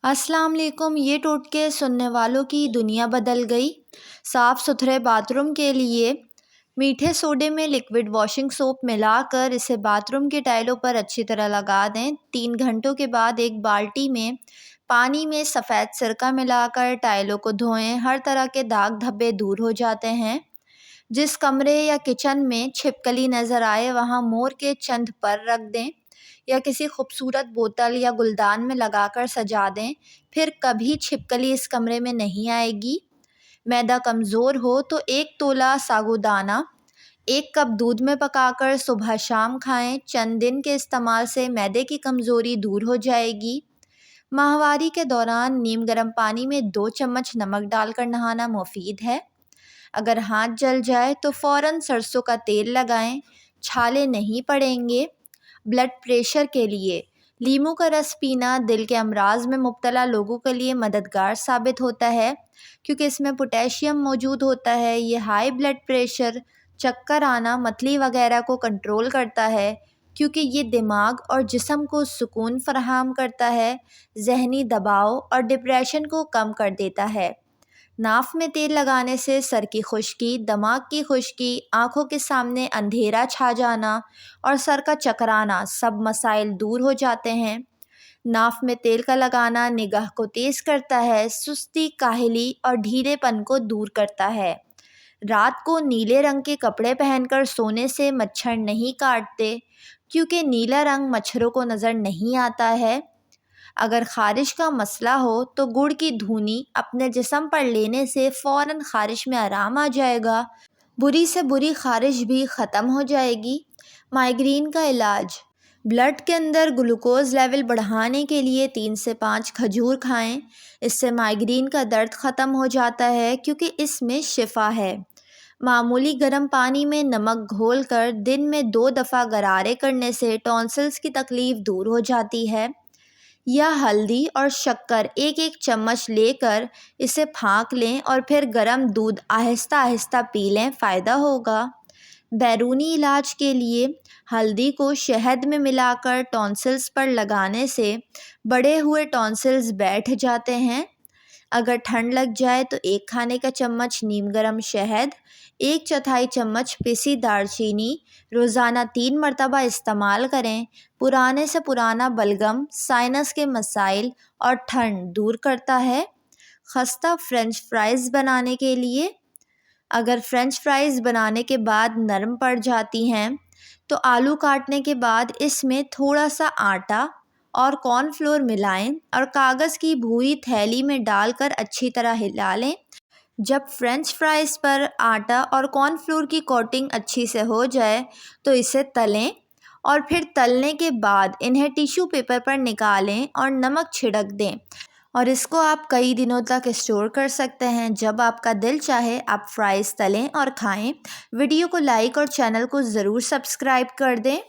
अस्सलाम वालेकुम। ये टोटके सुनने वालों की दुनिया बदल गई। साफ़ सुथरे बाथरूम के लिए मीठे सोडे में लिक्विड वॉशिंग सोप मिलाकर इसे बाथरूम की टाइलों पर अच्छी तरह लगा दें। 3 घंटों के बाद एक बाल्टी में पानी में सफ़ेद सिरका मिलाकर टाइलों को धोएं। हर तरह के दाग धब्बे दूर हो जाते हैं। जिस कमरे या किचन में छिपकली नज़र आए वहाँ मोर के चंद पर रख दें या किसी खूबसूरत बोतल या गुलदान में लगाकर सजा दें। फिर कभी छिपकली इस कमरे में नहीं आएगी। मैदा कमज़ोर हो तो 1 तोला साबूदाना 1 कप दूध में पकाकर सुबह शाम खाएं। चंद दिन के इस्तेमाल से मैदे की कमज़ोरी दूर हो जाएगी। माहवारी के दौरान नीम गर्म पानी में 2 चम्मच नमक डालकर नहाना मुफीद है। अगर हाथ जल जाए तो फ़ौरन सरसों का तेल लगाएं, छाले नहीं पड़ेंगे। ब्लड प्रेशर के लिए लीमू का रस पीना दिल के अमराज में मुब्तला लोगों के लिए मददगार साबित होता है क्योंकि इसमें पोटेशियम मौजूद होता है। ये हाई ब्लड प्रेशर, चक्कर आना, मतली वगैरह को कंट्रोल करता है क्योंकि ये दिमाग और जिस्म को सुकून फराहम करता है। ज़हनी दबाव और डिप्रेशन को कम कर देता है। नाफ में तेल लगाने से सर की खुश्की, दिमाग की खुश्की, आँखों के सामने अंधेरा छा जाना और सर का चकराना सब मसाइल दूर हो जाते हैं। नाफ में तेल का लगाना निगाह को तेज़ करता है, सुस्ती, काहली और ढीलेपन को दूर करता है। रात को नीले रंग के कपड़े पहनकर सोने से मच्छर नहीं काटते क्योंकि नीला रंग मच्छरों को नज़र नहीं आता है। अगर ख़ारिश का मसला हो तो गुड़ की धूनी अपने जिस्म पर लेने से फ़ौरन ख़ारिश में आराम आ जाएगा। बुरी से बुरी ख़ारिश भी ख़त्म हो जाएगी। माइग्रेन का इलाज, ब्लड के अंदर ग्लूकोज़ लेवल बढ़ाने के लिए 3 से 5 खजूर खाएं। इससे माइग्रेन का दर्द ख़त्म हो जाता है क्योंकि इसमें शिफा है। मामूली गर्म पानी में नमक घोलकर दिन में 2 दफ़ा गरारे करने से टॉन्सिल्स की तकलीफ़ दूर हो जाती है। या हल्दी और शक्कर 1-1 चम्मच लेकर इसे फाँक लें और फिर गर्म दूध आहिस्ता आहिस्ता पी लें, फ़ायदा होगा। बैरूनी इलाज के लिए हल्दी को शहद में मिलाकर टॉन्सिल्स पर लगाने से बड़े हुए टॉन्सिल्स बैठ जाते हैं। अगर ठंड लग जाए तो 1 खाने का चम्मच नीम गर्म शहद, 1/4 चम्मच पिसी दालचीनी रोज़ाना 3 मरतबा इस्तेमाल करें। पुराने से पुराना बलगम, साइनस के मसाइल और ठंड दूर करता है। खस्ता फ्रेंच फ्राइज़ बनाने के लिए, अगर फ्रेंच फ्राइज़ बनाने के बाद नरम पड़ जाती हैं तो आलू काटने के बाद इसमें थोड़ा सा आटा और कॉर्नफ्लोर मिलाएं और कागज़ की भूरी थैली में डालकर अच्छी तरह हिला लें। जब फ्रेंच फ्राइज़ पर आटा और कॉर्नफ्लोर की कोटिंग अच्छी से हो जाए तो इसे तलें और फिर तलने के बाद इन्हें टिश्यू पेपर पर निकालें और नमक छिड़क दें और इसको आप कई दिनों तक स्टोर कर सकते हैं। जब आपका दिल चाहे आप फ्राइज़ तलें और खाएं। वीडियो को लाइक और चैनल को ज़रूर सब्सक्राइब कर दें।